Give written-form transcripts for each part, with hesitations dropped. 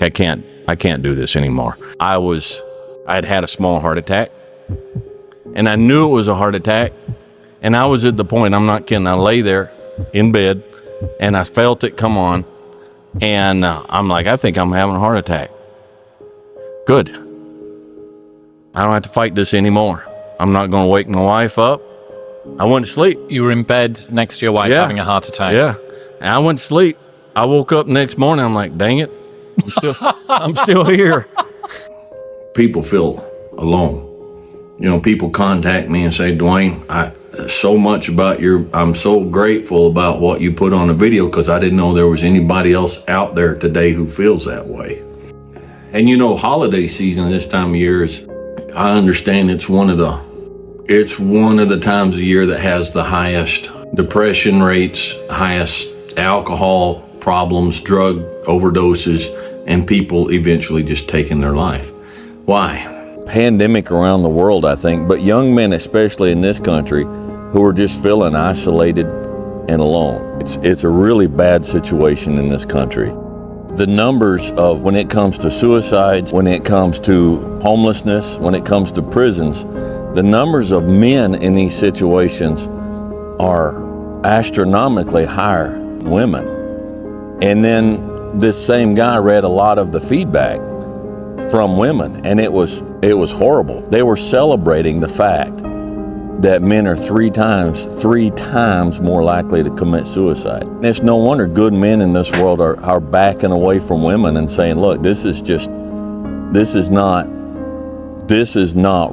I can't do this anymore. I'd had a small heart attack, and I knew it was a heart attack, and I was at the point, I'm not kidding, I lay there in bed, and I felt it come on, and I'm like, I think I'm having a heart attack. Good. I don't have to fight this anymore. I'm not going to wake my wife up. I went to sleep. You were in bed next to your wife having a heart attack. Yeah. And I went to sleep. I woke up next morning. I'm like, dang it. I'm still here. People feel alone. You know, people contact me and say, Dwayne, I'm so grateful about what you put on the video, because I didn't know there was anybody else out there today who feels that way. And you know, holiday season this time of year I understand it's one of the times of year that has the highest depression rates, highest alcohol problems, drug overdoses, and people eventually just taking their life. Why? Pandemic around the world, I think, but young men, especially in this country, who are just feeling isolated and alone. It's a really bad situation in this country. The numbers of when it comes to suicides, when it comes to homelessness, when it comes to prisons, the numbers of men in these situations are astronomically higher than women. And then this same guy read a lot of the feedback from women, and it was horrible. They were celebrating the fact that men are three times more likely to commit suicide. And it's no wonder good men in this world are backing away from women and saying, look, this is not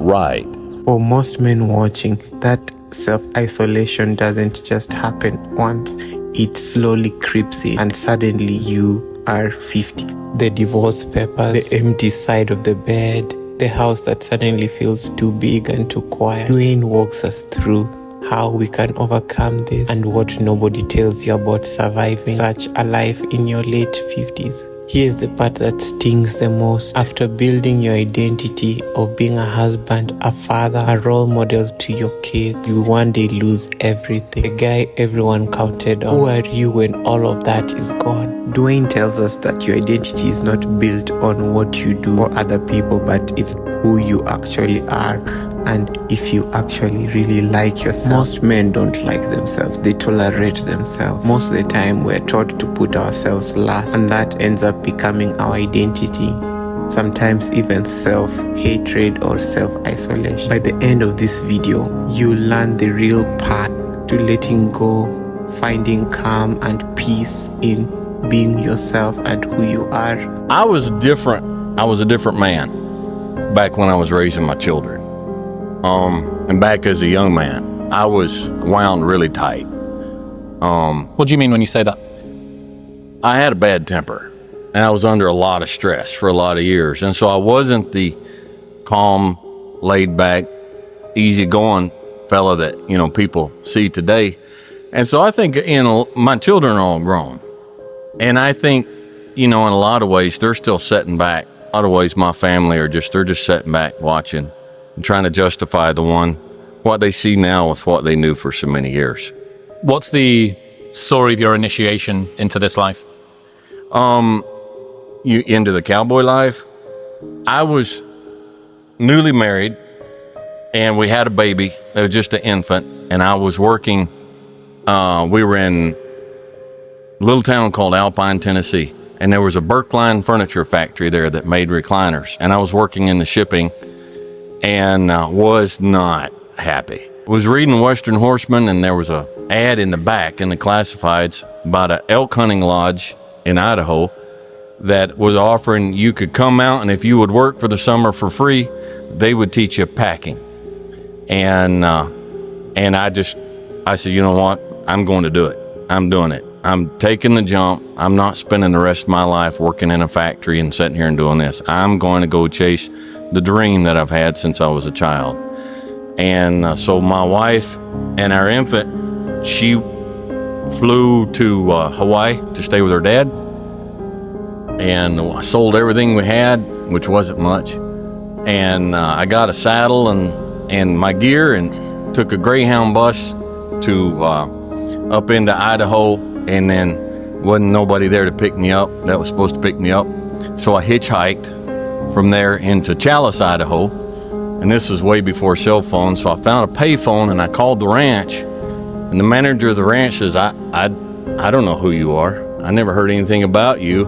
right. For most men watching, that self-isolation doesn't just happen once. It slowly creeps in, and suddenly you are 50. The divorce papers, the empty side of the bed, the house that suddenly feels too big and too quiet. Dwayne walks us through how we can overcome this and what nobody tells you about surviving such a life in your late 50s. Here's the part that stings the most. After building your identity of being a husband, a father, a role model to your kids, you one day lose everything. The guy everyone counted on. Who are you when all of that is gone? Dwayne tells us that your identity is not built on what you do for other people, but it's who you actually are, and if you actually really like yourself. Most men don't like themselves. They tolerate themselves. Most of the time we're taught to put ourselves last, and that ends up becoming our identity. Sometimes even self-hatred or self-isolation. By the end of this video, you learn the real path to letting go, finding calm and peace in being yourself and who you are. I was different. I was a different man back when I was raising my children. And back as a young man, I was wound really tight. What do you mean when you say that? I had a bad temper, and I was under a lot of stress for a lot of years. And so I wasn't the calm, laid back, easygoing fella that, you know, people see today. And so I think, you know, my children are all grown. And I think, you know, in a lot of ways, they're still sitting back. A lot of ways, my family they're just sitting back watching and trying to justify what they see now with what they knew for so many years. What's the story of your initiation into this life? You into the cowboy life? I was newly married, and we had a baby. It was just an infant, and I was working. We were in a little town called Alpine, Tennessee, and there was a Berkline furniture factory there that made recliners, and I was working in the shipping, and was not happy. Was reading Western Horseman, and there was a ad in the back in the classifieds about an elk hunting lodge in Idaho that was offering you could come out, and if you would work for the summer for free, they would teach you packing. And I said, you know what? I'm going to do it. I'm doing it. I'm taking the jump. I'm not spending the rest of my life working in a factory and sitting here and doing this. I'm going to go chase the dream that I've had since I was a child. And so my wife and our infant, she flew to Hawaii to stay with her dad. And I sold everything we had, which wasn't much. And I got a saddle and my gear and took a Greyhound bus to up into Idaho, and then wasn't nobody there to pick me up that was supposed to pick me up. So I hitchhiked from there into Chalice, Idaho. And this was way before cell phones. So I found a payphone and I called the ranch. And the manager of the ranch says, I don't know who you are. I never heard anything about you.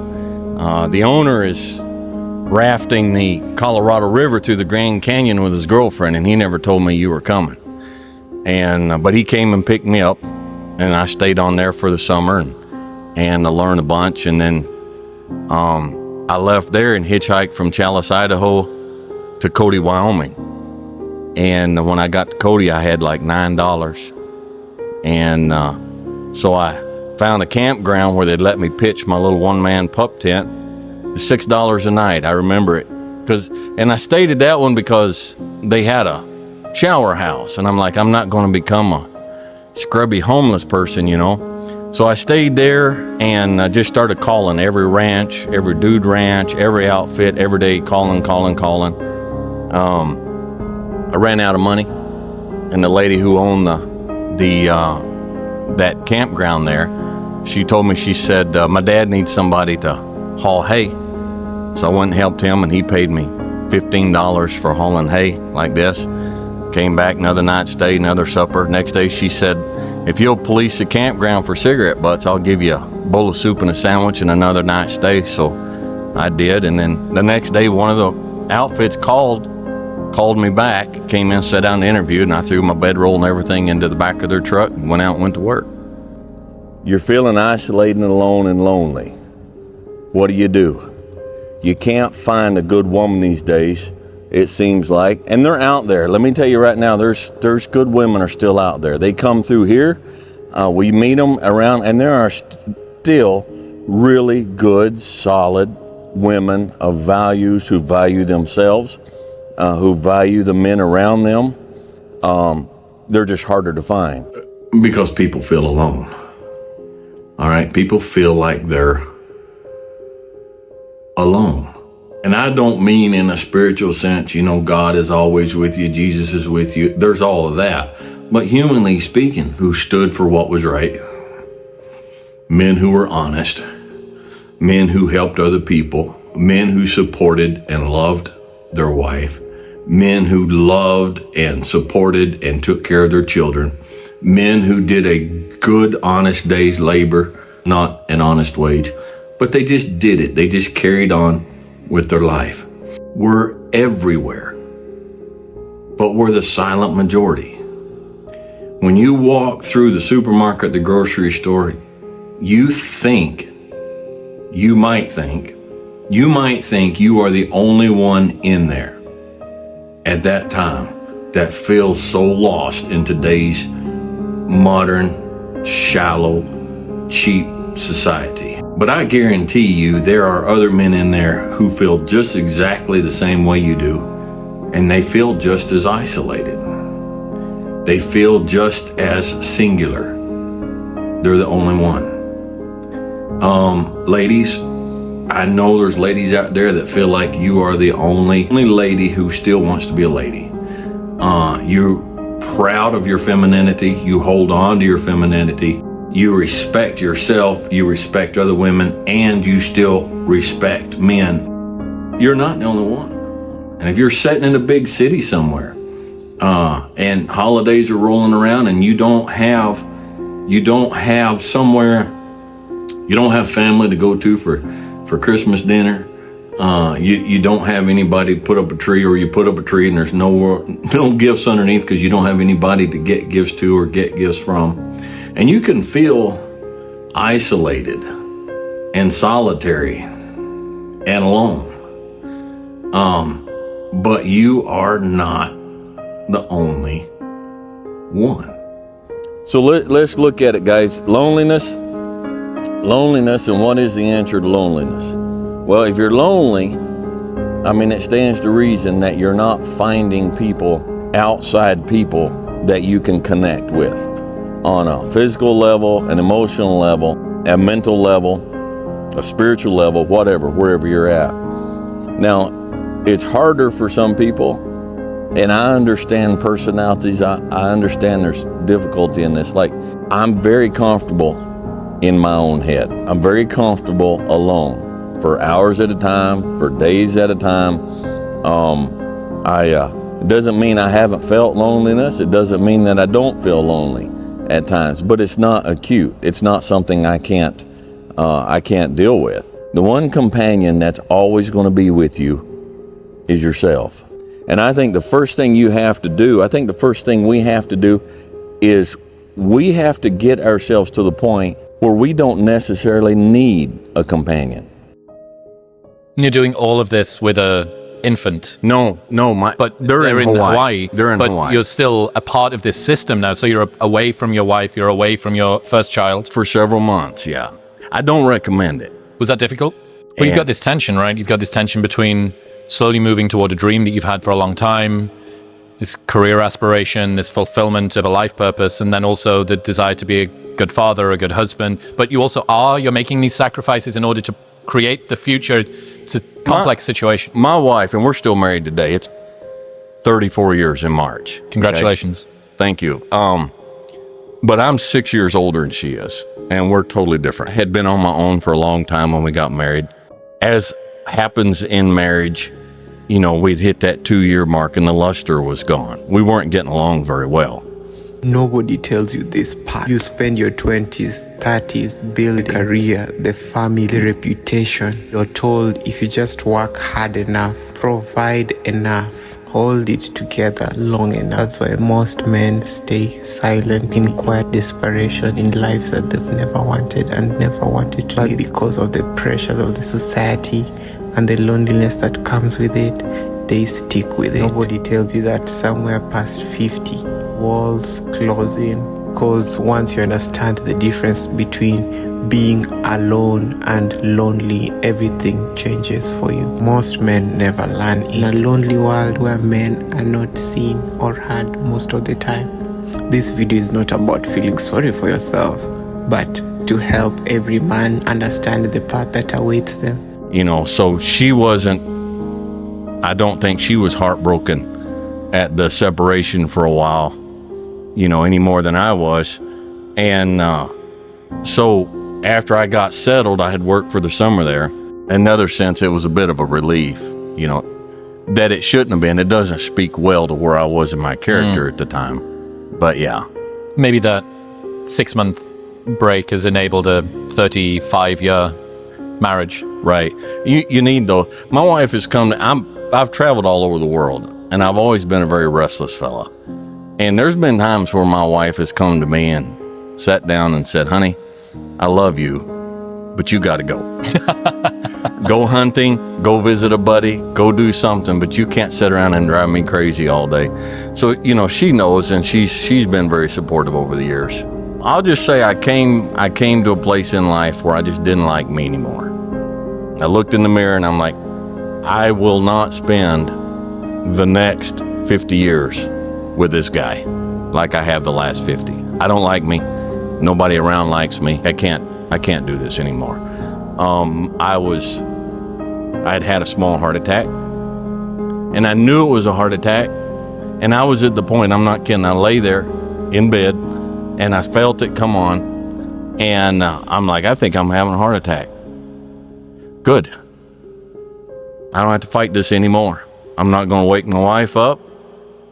The owner is rafting the Colorado River through the Grand Canyon with his girlfriend, and he never told me you were coming. And but he came and picked me up, and I stayed on there for the summer and I learned a bunch. And then I left there and hitchhiked from Chalice, Idaho to Cody, Wyoming. And when I got to Cody, I had like $9. And so I found a campground where they'd let me pitch my little one-man pup tent. $6 a night, I remember it. And I stayed at that one because they had a shower house. And I'm like, I'm not going to become a scrubby homeless person, you know. So I stayed there and I just started calling every ranch, every dude ranch, every outfit, every day, calling. I ran out of money, and the lady who owned that campground there, she told me, she said, my dad needs somebody to haul hay. So I went and helped him, and he paid me $15 for hauling hay like this. Came back, another night stay, another supper. Next day she said, if you'll police the campground for cigarette butts, I'll give you a bowl of soup and a sandwich and another night stay. So I did. And then the next day, one of the outfits called me back, came in, sat down and interviewed, and I threw my bedroll and everything into the back of their truck and went out and went to work. You're feeling isolated and alone and lonely. What do? You can't find a good woman these days, it seems like. And they're out there. Let me tell you right now, there's good women are still out there. They come through here. We meet them around, and there are still really good, solid women of values who value themselves, who value the men around them. They're just harder to find. Because people feel alone. All right, people feel like they're alone. And I don't mean in a spiritual sense, you know, God is always with you, Jesus is with you. There's all of that. But humanly speaking, who stood for what was right, men who were honest, men who helped other people, men who supported and loved their wife, men who loved and supported and took care of their children, men who did a good, honest day's labor, not an honest wage, but they just did it. They just carried on with their life. We're everywhere, but we're the silent majority. When you walk through the supermarket, the grocery store, you might think you are the only one in there at that time that feels so lost in today's modern, shallow, cheap society. But I guarantee you there are other men in there who feel just exactly the same way you do, and they feel just as isolated. They feel just as singular. They're the only one. Ladies, I know there's ladies out there that feel like you are the only lady who still wants to be a lady. You're proud of your femininity. You hold on to your femininity. You respect yourself, you respect other women, and you still respect men. You're not the only one. And if you're sitting in a big city somewhere, and holidays are rolling around, and you don't have family to go to for Christmas dinner, you don't have anybody to put up a tree, or you put up a tree and there's no gifts underneath because you don't have anybody to get gifts to or get gifts from. And you can feel isolated and solitary and alone. But you are not the only one. So let's look at it, guys. Loneliness, and what is the answer to loneliness? Well, if you're lonely, I mean, it stands to reason that you're not finding people, outside people, that you can connect with on a physical level, an emotional level, a mental level, a spiritual level, whatever, wherever you're at. Now, it's harder for some people, and I understand personalities. I understand there's difficulty in this. Like, I'm very comfortable in my own head. I'm very comfortable alone. for hours at a time, for days at a time. It doesn't mean I haven't felt loneliness. It doesn't mean that I don't feel lonely at times, but it's not acute. It's not something I can't deal with. The one companion that's always going to be with you is yourself. And I think the first thing we have to do is we have to get ourselves to the point where we don't necessarily need a companion. You're doing all of this with a infant. No, But they're in Hawaii. They're in but Hawaii. You're still a part of this system now. So you're away from your wife. You're away from your first child. For several months, yeah. I don't recommend it. Was that difficult? Well, you've got this tension, right? You've got this tension between slowly moving toward a dream that you've had for a long time, this career aspiration, this fulfillment of a life purpose, and then also the desire to be a good father, a good husband. But you're making these sacrifices in order to create the future. It's a complex situation. My wife, and we're still married today, it's 34 years in March. Congratulations. Okay? Thank you. But I'm 6 years older than she is, and we're totally different. I had been on my own for a long time when we got married. As happens in marriage, we'd hit that 2-year mark and the luster was gone. We weren't getting along very well. Nobody tells you this part. You spend your 20s, 30s building a career, the family, the reputation. You're told if you just work hard enough, provide enough, hold it together long enough. That's why most men stay silent in quiet desperation in lives that they've never wanted and never wanted to live because of the pressures of the society and the loneliness that comes with it. They stick with it. Nobody tells you that somewhere past 50, walls closing, because once you understand the difference between being alone and lonely, everything changes for you. Most men never learn in a lonely world where men are not seen or heard most of the time. This video is not about feeling sorry for yourself, but to help every man understand the path that awaits them. So I don't think she was heartbroken at the separation for a while, any more than I was. And so after I got settled, I had worked for the summer there. In another sense, it was a bit of a relief, that it shouldn't have been. It doesn't speak well to where I was in my character at the time. But yeah. Maybe that 6-month break has enabled a 35-year marriage. Right. You need though. My wife has come I've traveled all over the world, and I've always been a very restless fella. And there's been times where my wife has come to me and sat down and said, "Honey, I love you, but you got to go. Go hunting, go visit a buddy, go do something, but you can't sit around and drive me crazy all day." So, she knows, and she's been very supportive over the years. I'll just say I came to a place in life where I just didn't like me anymore. I looked in the mirror and I'm like, I will not spend the next 50 years with this guy like I have the last 50. I don't like me. Nobody around likes me. I can't do this anymore. I'd had a small heart attack, and I knew it was a heart attack, and I was at the point, I'm not kidding, I lay there in bed and I felt it come on, and I'm like, I think I'm having a heart attack. Good. I don't have to fight this anymore. I'm not going to wake my wife up.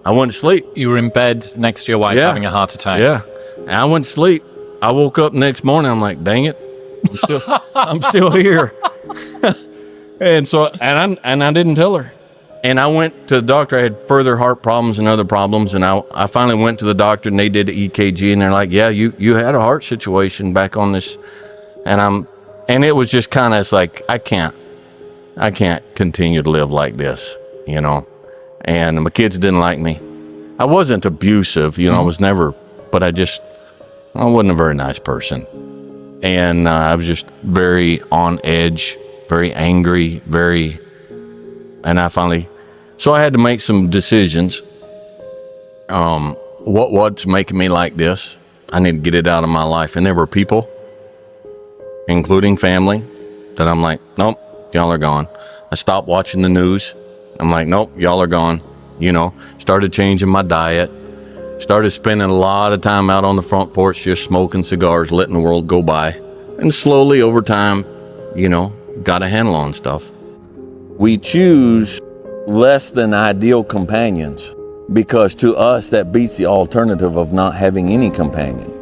I went to sleep. You were in bed next to your wife having a heart attack. Yeah. And I went to sleep. I woke up next morning. I'm like, dang it. I'm still here. And I didn't tell her. And I went to the doctor. I had further heart problems and other problems. And I finally went to the doctor, and they did the EKG, and they're like, yeah, you had a heart situation back on this. And it was just kind of, it's like, I can't continue to live like this, and my kids didn't like me. I wasn't abusive, I was never, but I wasn't a very nice person. And I was just very on edge, very angry, so I had to make some decisions. What's making me like this? I need to get it out of my life. And there were people, including family, that I'm like, nope, y'all are gone. I stopped watching the news. I'm like, nope, y'all are gone. Started changing my diet. Started spending a lot of time out on the front porch just smoking cigars, letting the world go by. And slowly over time, got a handle on stuff. We choose less than ideal companions because to us that beats the alternative of not having any companion.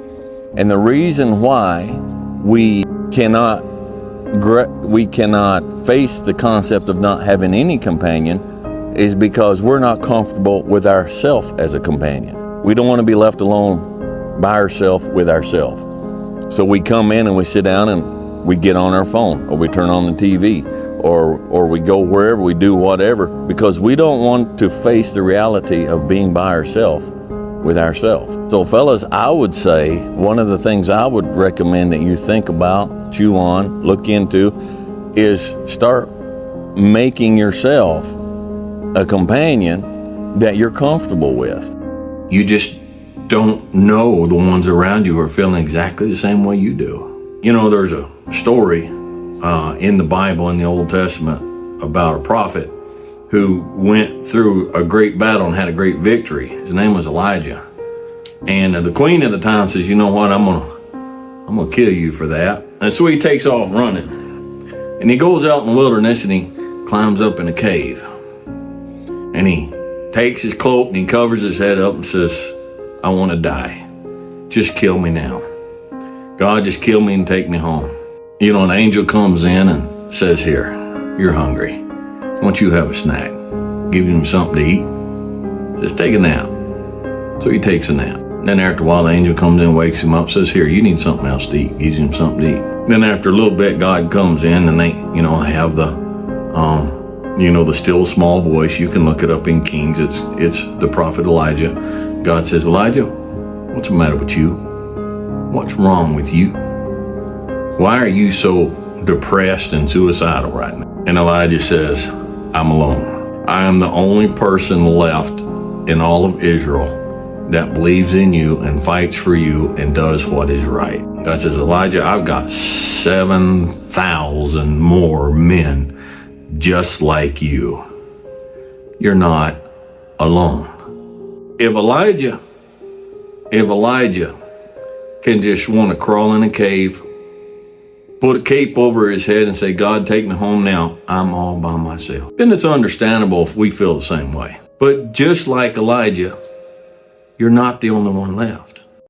And the reason why we cannot face the concept of not having any companion is because we're not comfortable with ourselves as a companion. We don't want to be left alone by ourselves with ourselves. So we come in and we sit down and we get on our phone, or we turn on the TV, or we go wherever, we do whatever, because we don't want to face the reality of being by ourselves with ourselves. So fellas, I would say one of the things I would recommend that you think about, chew on, look into, is start making yourself a companion that you're comfortable with. You just don't know the ones around you are feeling exactly the same way you do. You know, there's a story in the Bible, in the Old Testament, about a prophet who went through a great battle and had a great victory. His name was Elijah. And the queen at the time says, you know what, I'm gonna kill you for that. And so he takes off running. And he goes out in the wilderness and he climbs up in a cave. And he takes his cloak and he covers his head up and says, I want to die. Just kill me now. God, just kill me and take me home. You know, an angel comes in and says, here, you're hungry. Why don't you have a snack? Give him something to eat. Just take a nap. So he takes a nap. Then after a while, the angel comes in, wakes him up, says, here, you need something else to eat. Gives him something to eat. Then after a little bit, God comes in and they, have the still small voice. You can look it up in Kings. It's the prophet Elijah. God says, Elijah, what's the matter with you? What's wrong with you? Why are you so depressed and suicidal right now? And Elijah says, I'm alone. I am the only person left in all of Israel that believes in you and fights for you and does what is right. God says, Elijah, I've got 7,000 more men just like you. You're not alone. If Elijah can just want to crawl in a cave, put a cape over his head and say, God, take me home now, I'm all by myself, then it's understandable if we feel the same way. But just like Elijah, you're not the only one left.